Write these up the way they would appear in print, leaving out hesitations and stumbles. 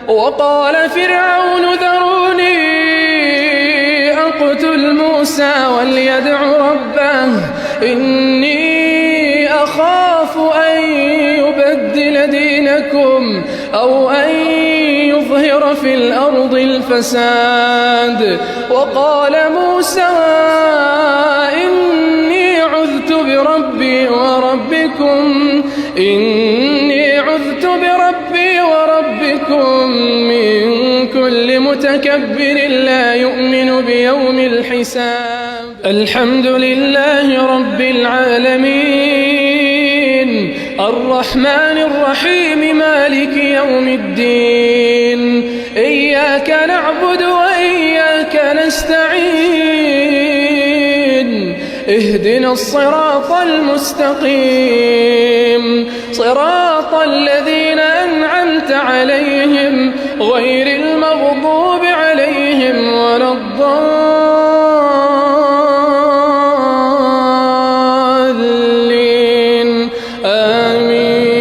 وقال فرعون ذروني أقتل موسى وليدع ربه إني أخاف أن يبدل دينكم أو أن يظهر في الأرض الفساد. وقال موسى إني عذت بربي وربكم من كل متكبر لا يؤمن بيوم الحساب. الحمد لله رب العالمين الرحمن الرحيم مالك يوم الدين إياك نعبد وإياك نستعين اهدنا الصراط المستقيم صراط الذين أنعمت عليهم غير المغضوب عليهم ولا الضالين آمين.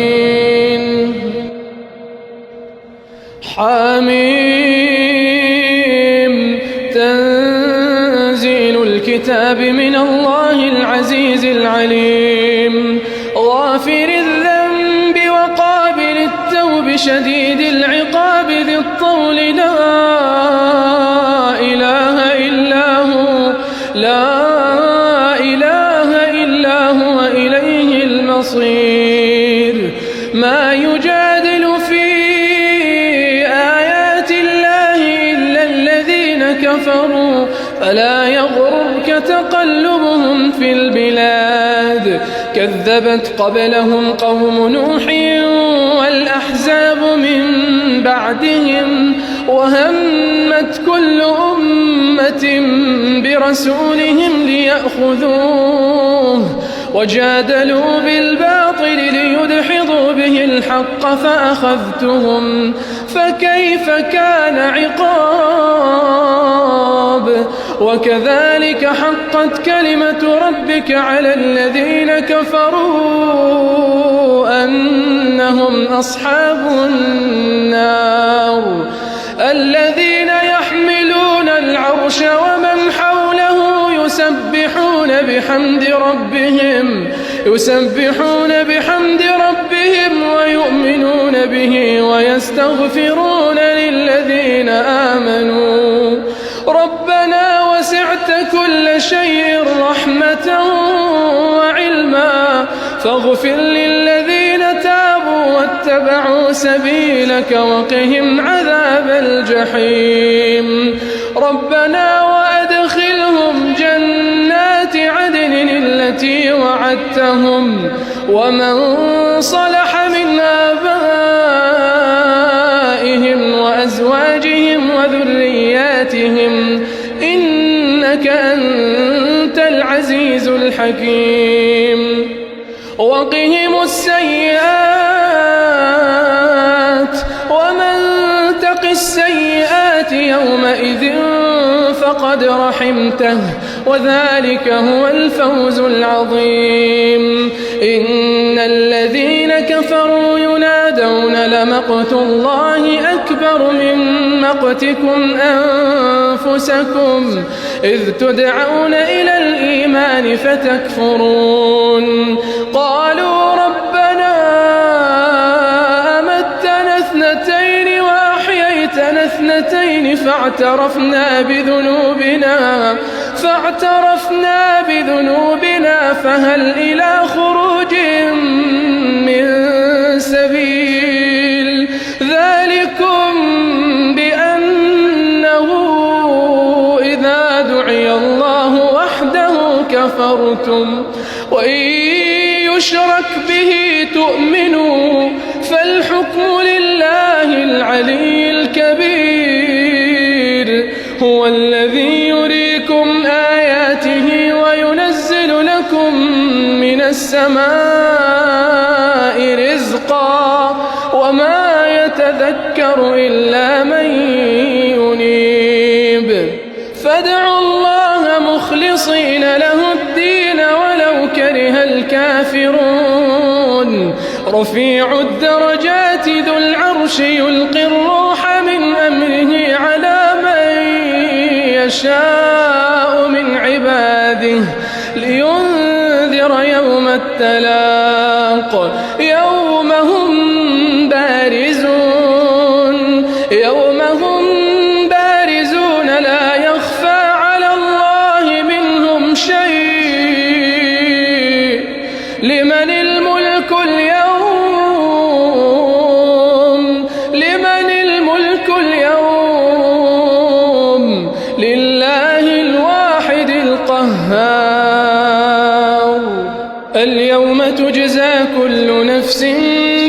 حميم تنزيل الكتاب من الله العزيز العليم غافر الذنب وقابل التوب شديد العقاب ذي الطول لا إله إلا هو إليه المصير. ما يجادل في آيات الله إلا الذين كفروا فلا يغررك تقلبهم في البلاد. كذبت قبلهم قوم نوح والأحزاب من بعدهم وهمت كل أمة برسولهم ليأخذوه وجادلوا بالباطل ليدحضوا به الحق فأخذتهم فكيف كان عقاب. وكذلك حقت كلمة ربك على الذين كفروا أنهم أصحاب النار. الذين يحملون العرش ومن حوله يسبحون بحمد ربهم ويؤمنون به ويستغفرون للذين آمنوا ربنا وسعت كل شيء رحمة وعلما فاغفر للذين تابوا واتبعوا سبيلك وقهم عذاب الجحيم. ربنا وأدخلهم جنات عدن التي وعدتهم ومن صلح من آبائهم وأزواجهم وذرياتهم إنك أنت العزيز الحكيم. وقهم السيئات ومن تق السيئات يومئذ فقد رحمته وذلك هو الفوز العظيم. إن الذين كفروا ينادون لمقت الله أكبر من مقتكم أنفسكم إذ تدعون إلى الإيمان فتكفرون. قالوا ربنا أمتنا اثنتين وأحييتنا اثنتين فاعترفنا بذنوبنا فهل إلى خروج من سبيل. ذلكم بأنه إذا دعي الله وحده كفرتم وإن يشرك به تؤمنوا فالحكم لله العلي الكبير. هو الذي يريكم آياته وينزل لكم من السماء رزقا وما يتذكر إلا من ينيب. فادعوا الله مخلصين له الدين ولو كره الكافرون. رفيع الدرجات ذو العرش يلقي الروح يشاء من عباده لينذر يوم التلاق يوم هم بارزون لا يخفى على الله منهم شيء لمن الملك اليوم لله الواحد القهار اليوم تجزى كل نفس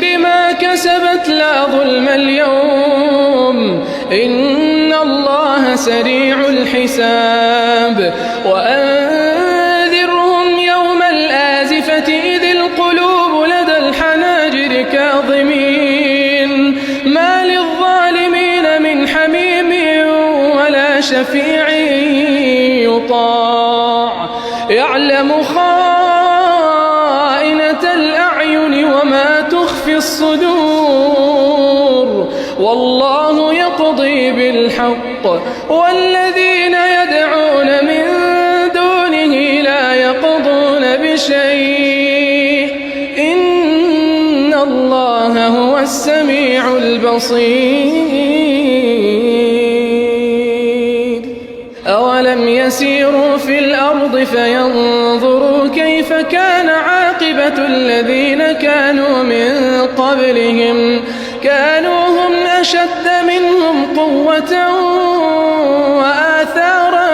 بما كسبت لا ظلم اليوم إن الله سريع الحساب وأنذرهم يوم الآزفة إذ القلوب لدى الحناجر كاظمين ما للظالمين من حميم ولا شفيع يطاع يعلم خائنة الأعين وما تخفي الصدور والله يقضي بالحق والذين يدعون من دونه لا يقضون بشيء إن الله هو السميع البصير أولم يسيروا في الأرض فينظروا كيف كان عاقبة الذين كانوا من قبلهم كانوا هم أشد منهم قوة وآثارا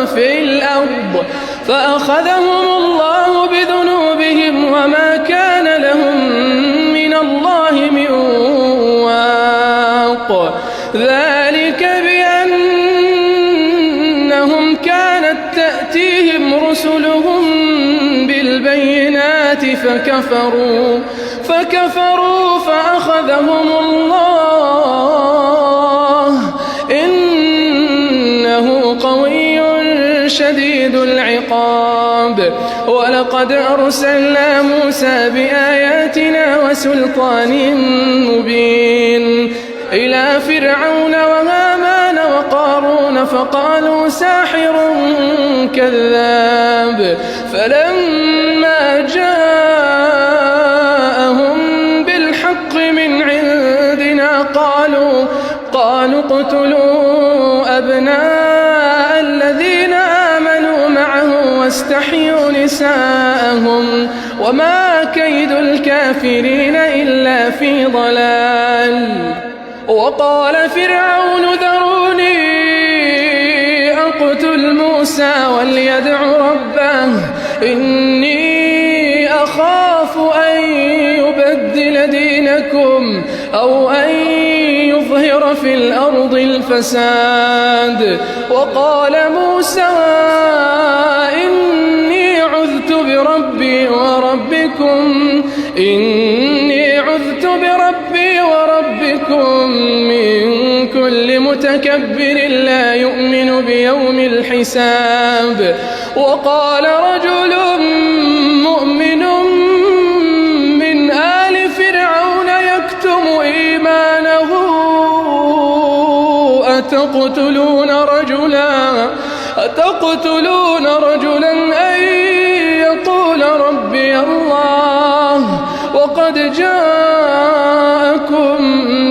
في الأرض فأخذهم الله بذنوبهم وما كان لهم من الله من واق ذلك بأنهم كانت تأتيهم رسلهم بالبينات فكفروا فأخذهم الله إنه قوي شديد العقاب ولقد أرسلنا موسى بآياتنا وسلطان مبين إلى فرعون وهامان وقارون فقالوا ساحر كذاب فلما جاءهم بالحق من عندنا قالوا اقتلوا أبناء الذين آمنوا معه واستحيوا نساءهم وما كيد الكافرين إلا في ضلال وقال فرعون ذروني أقتل موسى وليدع ربه إني أخاف أن يبدل دينكم أو أن يظهر في الأرض الفساد وقال موسى إني عذت بربي وربكم من كل متكبر لا يؤمن بيوم الحساب وقال رجل مؤمن من آل فرعون يكتم إيمانه أتقتلون رجلا أن يقول ربي الله وقد جاءكم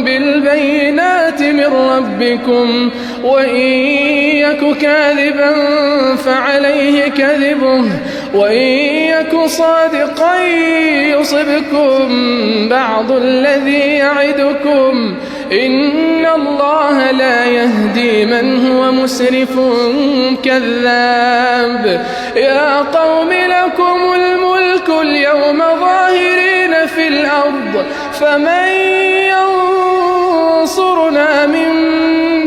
بالبينات من ربكم وإن يك كاذبا فعليه كذبه وإن يك صادقا يصبكم بعض الذي يعدكم إن الله لا يهدي من هو مسرف كذاب يا قوم لكم الملك اليوم ظاهرين في الأرض فمن ينصرنا من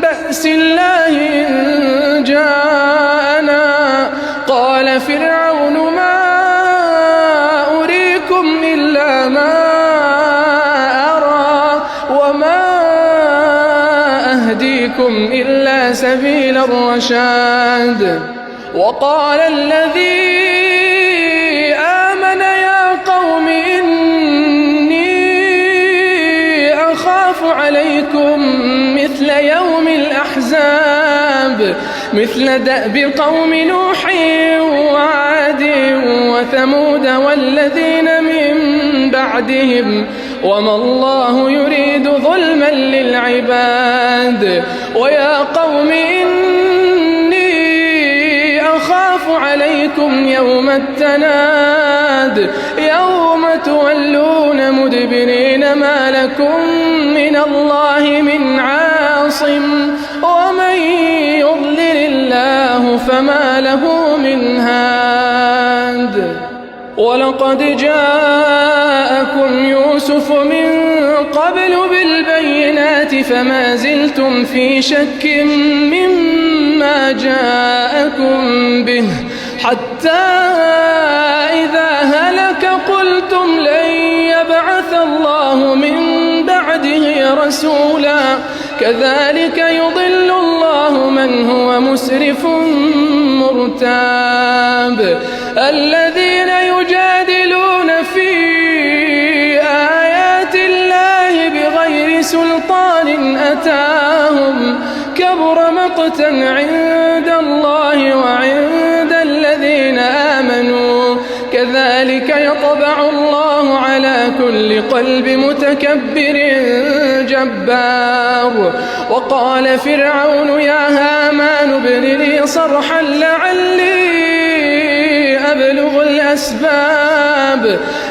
بأس الله إن جاءنا قال فرعون ما أريكم إلا ما أرى وما أهديكم إلا سبيل الرشاد وقال الذي آمن يا قوم إني أخاف عليكم مثل يوم الأحزاب الحساب مثل دأب قوم نوح وعاد وثمود والذين من بعدهم وما الله يريد ظلما للعباد ويا قوم إني أخاف عليكم يوم التناد يوم تولون مدبرين ما لكم من الله من عاصم ومن يضلل الله فما له من هاد ولقد جاءكم يوسف من قبل بالبينات فما زلتم في شك مما جاءكم به حتى إذا هلك قلتم لن يبعث الله من بعده رسولا كذلك يضل الله من هو مسرف مرتاب الذين يجادلون في آيات الله بغير سلطان أتاهم كبر مقتا عند الله وعند الذين آمنوا كذلك يطبع الله على كل قلب متكبر جبار وقال فرعون يا هامان ابن لي صرحا لعلي أبلغ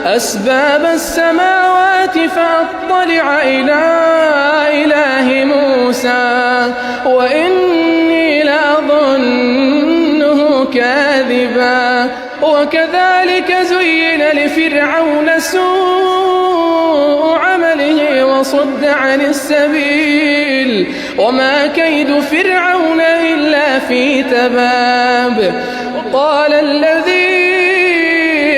أسباب السماوات فأطلع إلى إله موسى وإني لأظنه كاذبا وكذلك زين لفرعون سوء عمله وصد عن السبيل وما كيد فرعون إلا في تباب وقال الذي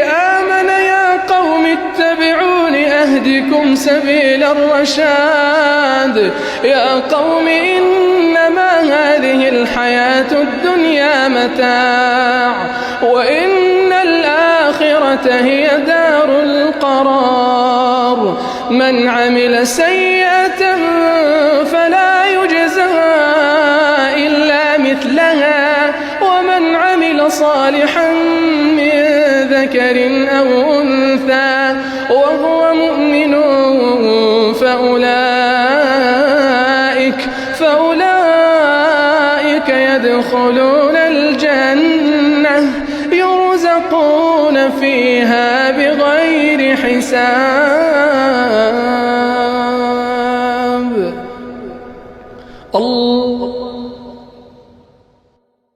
آمن يا قوم اتبعون أهدكم سبيل الرشاد يا قوم إنما هذه الحياة الدنيا متاع وإن الآخرة هي دار القرار من عمل سيئة فلا يجزى إلا مثلها ومن عمل صالحا من ذكر أو أنثى وهو مؤمن فأولئك يدخلون الجنة يرزقون فيها بغير حساب. الله